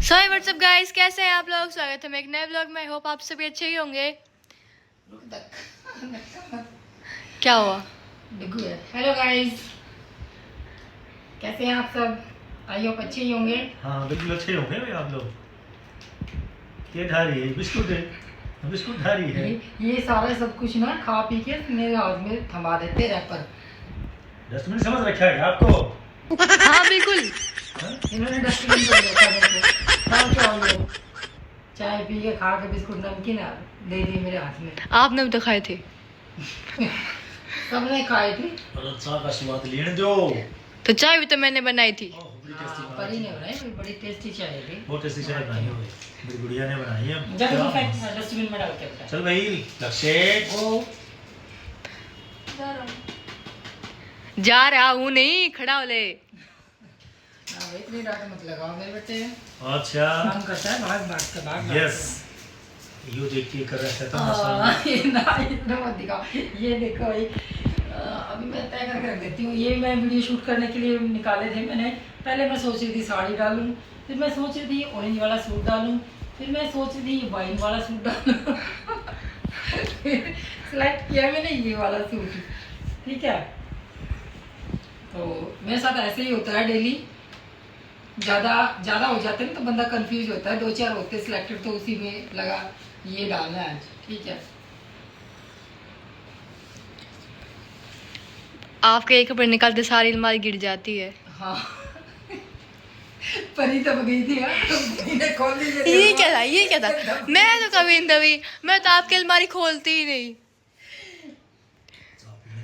So what's up guys, कैसे हैं आप लोग। स्वागत है एक नए व्लॉग में। आई होप आप सभी अच्छे ही होंगे। क्या हुआ? हेलो गाइस, कैसे हैं आप सब। आई होप अच्छे ही होंगे। हाँ बिल्कुल अच्छे होंगे भाई आप लोग। ये ढा रही है बिस्कुट है, बिस्कुट ढा रही है। ये सारा सब कुछ ना खा पी के मेरे हाथ में थमा देते रैपर। डस्टबिन समझ रखा है आपको? हाँ बिल्कुल, इन्होंने डस्टबिन में रखा मेरे को। हाँ, क्या हो गया? चाय पी के खा के बिस्कुट नमकीन दे दी मेरे हाथ में। आपने भी तो खाए थे। सबने खाए थे। और चाय का स्वाद लेने दो। तो चाय भी तो मैंने बनाई थी। परी ने बनाई, बड़ी टेस्टी चाय थी। बहुत टेस्टी चाय बनाई है मेरी गुड़िया ने बनाई है। जब तुम डस्टबिन में डाल के बेटा। चल भाई लक्ष्य ओ जा रहा हूँ नहीं, खड़ा हो ले। हाँ भाई, इतनी डांट मत लगाओ मेरे बेटे। अच्छा काम करता है भाग भाग के भाग। यस यू देख के कर रहा था ये ना इतना मत दिखाओ। ये देखो भाई, अभी मैं तय करके रख देती हूँ। ये मैं वीडियो शूट करने के लिए निकाले थे मैंने। पहले मैं सोच रही थी साड़ी डालूं, फिर मैं सोच रही थी ऑरेंज वाला सूट डालूं, फिर मैं सोच रही थी वाइन वाला सूट डालूं। फिर सिलेक्ट किया मैंने ये वाला सूट। ठीक है, तो मेरे साथ ऐसे ही होता है डेली। ज़्यादा हो जाते हैं तो बंदा कंफ्यूज होता है। 2-4 होते सिलेक्टेड तो उसी में लगा ये डालना है आज। ठीक है, आपके एक कपड़े निकालते सारी अलमारी गिर जाती है। हाँ। परी तब गई थी यार, मैंने खोल दी। ये क्या था, ये क्या था? मैं तो कभी नहीं दबी, मैं तो आपकी अलमारी खोलती ही नहीं।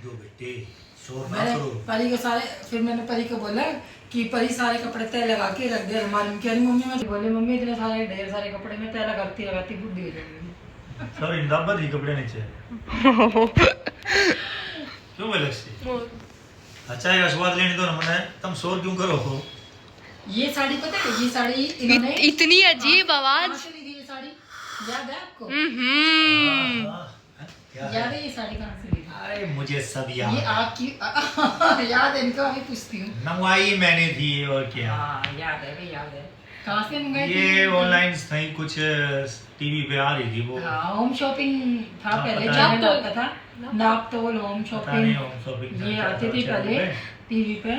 दो बेटे शोर ना मैंने करो। परी को सारे, फिर मैंने परी को बोला कि परी सारे कपड़े तय लगा के रख दे अलमारी में। कह रही मम्मी, मैं बोले मम्मी इतने सारे ढेर सारे कपड़े में तय लगाती बुद्धि हो जाएगी। सब इंदाबाद ही कपड़े नीचे क्यों भाई लक्ष्य? अच्छा है स्वाद लेने दो ना मने, तुम शोर क्यों करो हो? ये साड़ी पता है, ये साड़ी इन्होंने इतनी अजीब आवाज। कहाँ से ली थी ये साड़ी? याद है आपको? याद है ये साड़ी कहाँ से ली थी? अरे मुझे सब याद ये है। आपकी याद है? इनको अभी पूछती हूँ। मंगवाई मैंने थी और क्या। हाँ याद है भाई, याद है। कहाँ से मंगाई थी? ये ऑनलाइन थी, कुछ टीवी पे आ रही थी वो। हाँ, होम शॉपिंग था हाँ, पहले। पता जहाँ नहीं। आता था नापतोल होम पता नहीं शॉपिंग, होम शॉपिंग ये आते थे पहले टीवी पे।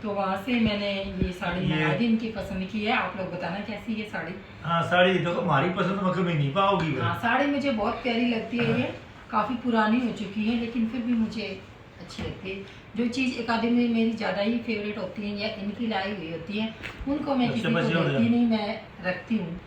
तो वहाँ से मैंने ये साड़ी मंगा दी। इनकी पसंद की है। आप लोग बताना कैसी ये साड़ी। हाँ साड़ी तो हमारी पसंद में कभी नहीं पाओगी। हाँ, साड़ी मुझे बहुत प्यारी लगती है। ये काफ़ी पुरानी हो चुकी है लेकिन फिर भी मुझे अच्छी लगती है। जो चीज़ एक आधे में मेरी ज़्यादा ही फेवरेट होती है या इनकी लाई हुई होती है, उनको मैं किसी को देती नहीं, मैं रखती हूँ।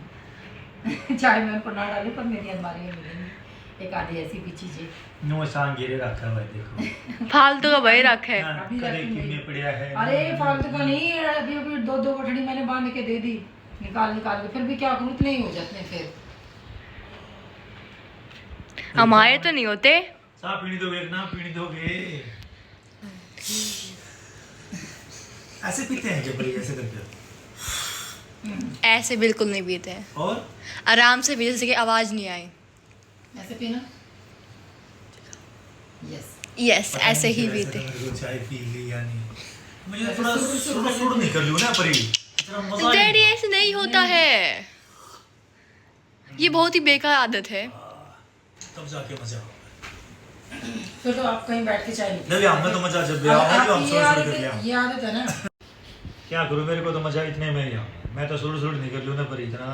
चाहे मैं उनको ना डालूँ, पर मेरी अलमारी में मिलेंगी एक आधी ऐसी भी चीज़ें। नो सांग गिरे रखा है देखो। फालतू का वही रखा है। अभी कदे रखी किन्ने पड़िया है। अरे फालतू का नहीं है। अभी 2-2 गठड़ी मैंने बांध के दे दी निकाल के। फिर भी क्या करूँ, इतने ही हो जाते हैं फिर। हमारे तो नहीं होते। साफ पीनी दोगे ना, पीनी दोगे। ऐसे पीते हैं जब ऐसे करते ऐसे बिल्कुल नहीं पीते हैं। और आराम से पीते, जैसे कि आवाज नहीं आए। ऐसे पीना। यस, यस, ऐसे ही पीते। चाय पी ली या नहीं? मुझे ऐसे थोड़ा सुर नहीं कर लूं ना परी। मजा डैडी ऐसे नहीं होता है, ये बहुत ही बेकार आदत है। तब जाके मजा आएगा। फिर तो आप कहीं बैठ के चाय नहीं नहीं हमें तो मजा जब ब्याह हो हम सुर कर लिया। ये आदत है ना। क्या करूं, मेरे को तो मजा इतने में ही आ। मैं तो सुर नहीं कर लूं ना पर इतना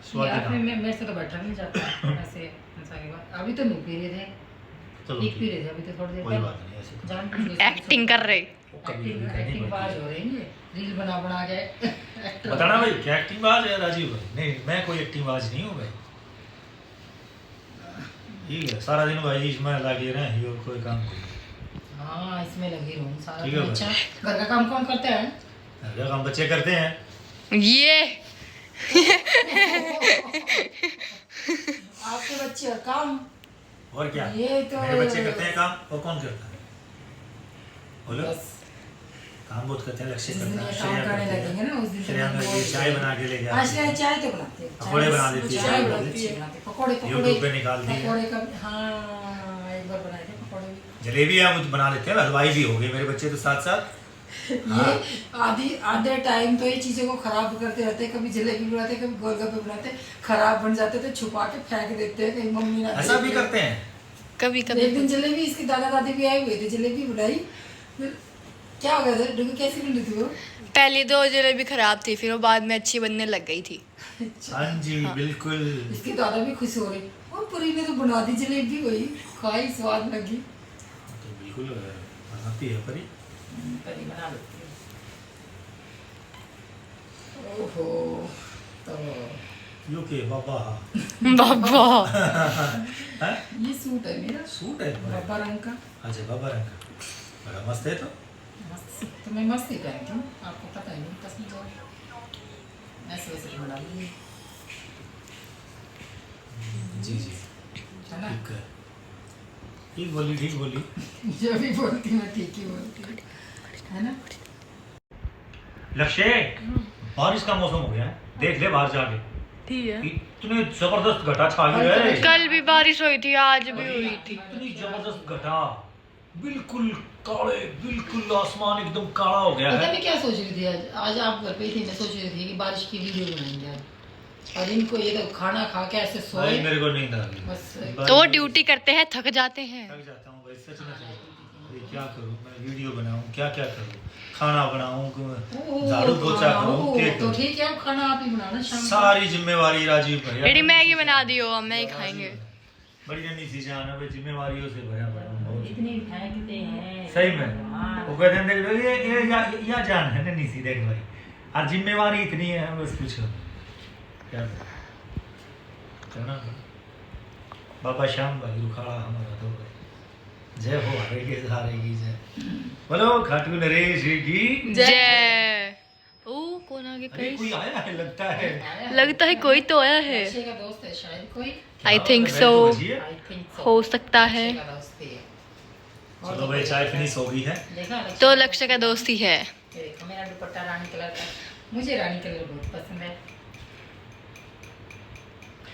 स्वाद यार फिर ना। मेरे से तो बैठा नहीं जाता ऐसे इंसान के बाद। अभी तो नहीं पी रहे थे, चलो एक पी रहे थे अभी तो थोड़ी देर कोई तक। बात नहीं ऐसे तो। जान एक्टिंग कर रहे। एक्टिंग बाज हो रही है, रील बना के एक्टर। बताना भाई क्या एक्टिंग बाज है राजीव भाई? नहीं मैं कोई एक्टिंग बाज नहीं हूँ भाई। ठीक है, सारा दिन भाई इसमें लगे रहे और कोई काम नहीं। हाँ, इसमें लगी रहूँ सारा ठीक है दिन। भाई। अच्छा, घर का काम कौन करते हैं? अगर हम बच्चे करते हैं। ये आपके बच्चे और काम। और क्या, ये तो मेरे बच्चे करते हैं काम और कौन करता है? बोलो। बस काम बहुत करते हैं, लक्ष्य जिस करता दिन है, ये श्रेया काम करने करती है। लगेंगे ना उस दिन श्रेया मेरे लिए चाय बना के ले गया। आज चाय तो बनाती है, पकौड़े बना देती है। चाय बनाती है, पकौड़े यूट्यूब पे निकालती है। पकौड़े का हाँ, एक बार बनाए थे पकौड़े भी। जलेबी हम बना लेते हैं, हलवाई भी हो गए मेरे बच्चे तो साथ साथ। ये आधे टाइम तो ये चीज़ों को खराब करते रहते, कभी जलेबी बनाते, कभी गोलगप्पे बनाते, खराब बन जाते तो छुपा के फेंक देते हैं कहीं मम्मी ना ऐसा भी करते हैं। कभी एक कभी दिन जलेबी, इसके दादा दादी भी आए हुए थे, जलेबी बनाई, फिर क्या हो गया था डुगू, कैसी बन रही थी वो? पहली 2 जलेबी खराब थी, फिर वो बाद में अच्छी बनने लग गई थी। हाँ जी बिल्कुल। इसके दादा भी खुश हो रहे, और परी ने तो बना दी जलेबी, वही खाई, स्वाद लगी। तो बिल्कुल बनाती है परी। परी बना लेती है। ओहो, तो यूके बाबा। बाबा हाँ? ये सूट है मेरा, सूट है तुम्हारा? बाबा रंग का। अच्छा बाबा रंग का, बड़ा मस्त है। तो मस्त, तो मैं मस्त ही पहनती हूँ, आपको पता ही नहीं, पसंद है ऐसे वैसे बना ली जी जी है ना। ठीक है, ठीक बोली, ठीक बोली। जो भी बोलती मैं ठीक ही बोलती हूँ, है ना। लक्ष्य, बारिश का मौसम हो गया है, देख ले बाहर जाके, ठीक है। इतने जबरदस्त घटा छा गई है। कल भी बारिश हुई थी, आज भी हुई थी। इतनी जबरदस्त घटा, बिल्कुल काले, बिल्कुल आसमान एकदम काला हो गया पता है। मैं क्या सोच रही थी, आज आप घर पे ही थे, मैं सोच रही थी कि बारिश की वीडियो बनाएंगे आज, और इनको ये तो खाना खा के ऐसे सोए। भाई मेरे को नींद आ गई बस तो वो ड्यूटी करते हैं, थक जाते हैं। थक जाता हूँ भाई, सच में अरे क्या करूँ मैं, वीडियो बनाऊँ, क्या क्या करूँ, खाना बनाऊँ, झाड़ू पोछा करूँ, क्या तो करूँ? ठीक है, अब खाना आप ही बनाना शाम को। सारी जिम्मेवारी राजीव भैया। एडी मैगी बना दियो, हम मैगी खाएंगे। बड़ी नन्ही सी जान है भाई, जिम्मेवारियों से भरा पड़ा हूँ बहुत। इतनी फेंकते हैं सही में वो कहते हैं देख ये या जान है नन्ही सी, देख भाई, और जिम्मेवारी इतनी है, बस पूछो क्या करें? करना पड़ा। बाबा श्याम भाई रुखाड़ा हमारा तो भाई, जय हो हारेगी हारेगी जय, बोलो खाटू नरेश की जय। ओ कौन आगे अरे कोई कहीं? आया है लगता है। लगता है कोई तो आया है। लक्ष्य का दोस्त है शायद कोई, I think so, I think so, हो सकता है। लक्ष्य का दोस्त ही है। और चलो भाई चाय फिनिश हो गई है। देखा लक्ष्य तो लक्ष्य का दोस्त ही है। ये देखो मेरा दुपट्टा रानी कलर का, मुझे रानी कलर बहुत पसंद है।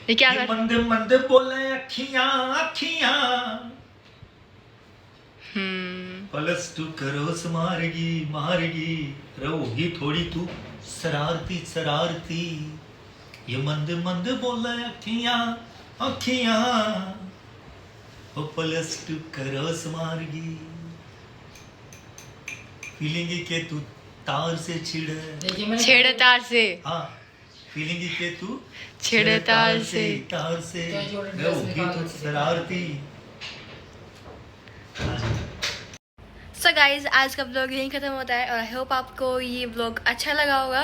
ये क्या ये कर? मंद मंद बोले अखियां अखियां, प्लस टू करो मारगी मारगी, रहोगी थोड़ी तू शरारती शरारती, ये मंद मंद बोले अखियां अखियां, ओ प्लस टू करो मारगी, फीलिंग के तू तार से छिड़, देखिए मैंने छेड़े तार से, हाँ फीलिंग के तू छेड़े तार से। तार से, क्या जोड़े ड्रेस रहोगी निकाल तू के शरारती। सो गाइज, आज का ब्लॉग यहीं ख़त्म होता है और आई होप आपको ये ब्लॉग अच्छा लगा होगा।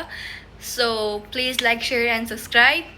So please like share and subscribe.